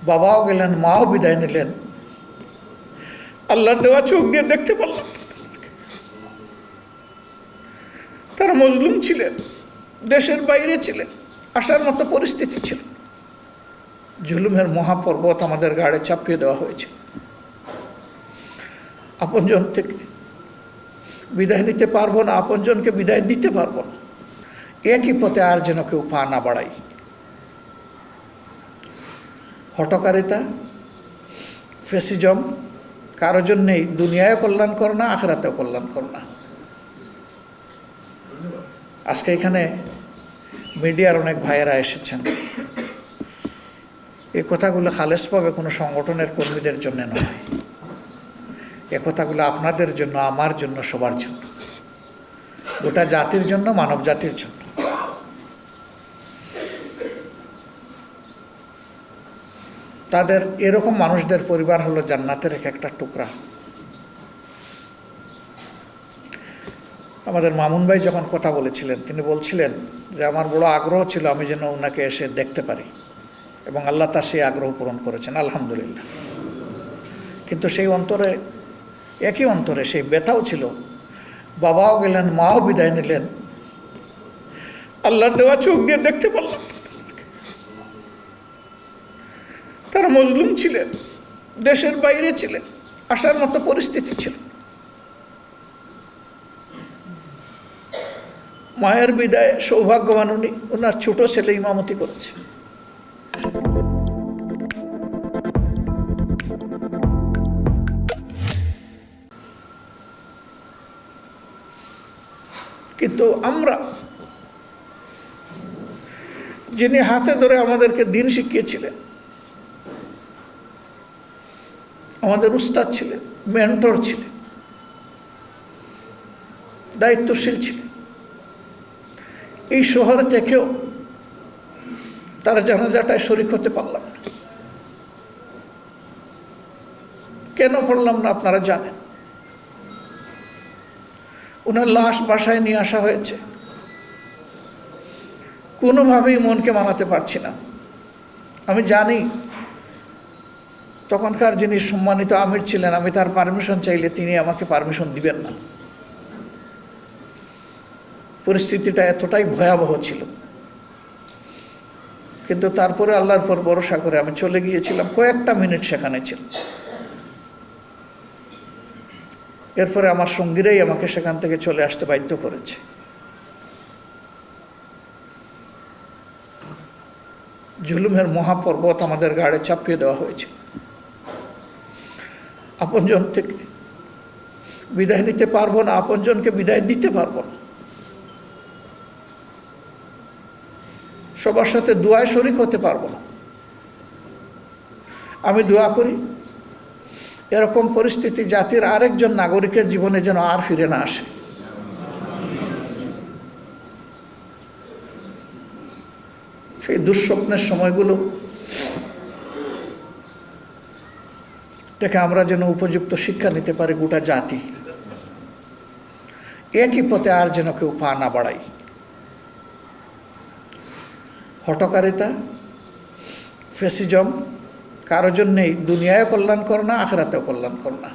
বাবাও গেলেন, মাও বিদায় নিলেন। আল্লাহর দেওয়া চোখ দিয়ে দেখতে পারলাম তারা মজলুম ছিলেন, দেশের বাইরে ছিলেন, আসার মতো পরিস্থিতি ছিল। জুলুমের মহাপর্বত আমাদের ঘাড়ে চাপিয়ে দেওয়া হয়েছে। আপনজন থেকে বিদায় নিতে পারবো না, আপনজনকে বিদায় দিতে পারবো না। একই পথে আর যেন কেউ পা না বাড়াই। হঠকারিতা, ফেসিজম কারো জন্যেই দুনিয়ায় কল্যাণ করে না, আখিরাতেও কল্যাণ করে না। আজকে এখানে মিডিয়ার অনেক ভাইয়েরা এসেছেন। এই কথাগুলো খালেসভাবে কোনো সংগঠনের কর্মীদের জন্য নয়, এ কথাগুলো আপনাদের জন্য, আমার জন্য, সবার জন্য, গোটা জাতির জন্য, মানব জাতির জন্য। তাদের এরকম মানুষদের পরিবার হলো জান্নাতের এক একটা টুকরা। আমাদের মামুন ভাই যখন কথা বলেছিলেন, তিনি বলছিলেন যে আমার বড় আগ্রহ ছিল আমি যেন ওনাকে এসে দেখতে পারি, এবং আল্লাহ তার সেই আগ্রহ পূরণ করেছেন, আলহামদুলিল্লাহ। কিন্তু সেই অন্তরে, একই অন্তরে সেই ব্যথাও ছিল। বাবাও গেলেন, মাও বিদায় নিলেন। আল্লাহর দেওয়া চোখ দিয়ে দেখতে পারলাম তারা মজলুম ছিলেন, দেশের বাইরে ছিলেন, আসার মতো পরিস্থিতি ছিল। মায়ের বিদায় সৌভাগ্যবান উনি, ওনার ছোট ছেলে ইমামতি করেছে। কিন্তু আমরা, যিনি হাতে ধরে আমাদেরকে দিন শিখিয়েছিলেন, আমাদের উস্তাদ ছিলেন, মেন্টর ছিলেন, দায়িত্বশীল ছিলেন, এই শহরে থেকেও তারা জানাজাটায় শরীক হতে পারলাম না। কেন পারলাম না আপনারা জানেন। ওনার লাশ বাসায় নিয়ে আসা হয়েছে, কোনোভাবেই মনকে মানাতে পারছি না। আমি জানি তখনকার যিনি সম্মানিত আমির ছিলেন, আমি তার পারমিশন চাইলে তিনি আমাকে পারমিশন দিবেন না। পরিস্থিতিটা এতটাই ভয়াবহ ছিল, কিন্তু তারপরে আল্লাহর পর ভরসা করে আমি চলে গিয়েছিলাম। কয়েকটা মিনিট সেখানে ছিল। এরপরে আমার সঙ্গীরাই আমাকে সেখান থেকে চলে আসতে বাধ্য করেছে। জুলুমের মহাপর্বত আমাদের ঘাড়ে চাপিয়ে দেওয়া হয়েছে। আপনজন থেকে বিদায় নিতে পারবো না, আপনজনকে বিদায় দিতে পারবো না। সবার সাথে দোয়ায় শরীক হতে পারবো না। আমি দোয়া করি এরকম পরিস্থিতি জাতির আরেকজন নাগরিকের জীবনে যেন আর ফিরে না আসে। সেই দুঃস্বপ্নের সময়গুলো থেকে আমরা যেন উপযুক্ত শিক্ষা নিতে পারি, গোটা জাতি। একই পথে আর যেন কেউ পা না বাড়াই। হঠকারিতা, ফেসিজম কারো জন্যেই দুনিয়ায় কল্যাণ করে না, আখিরাতেও কল্যাণ করে না।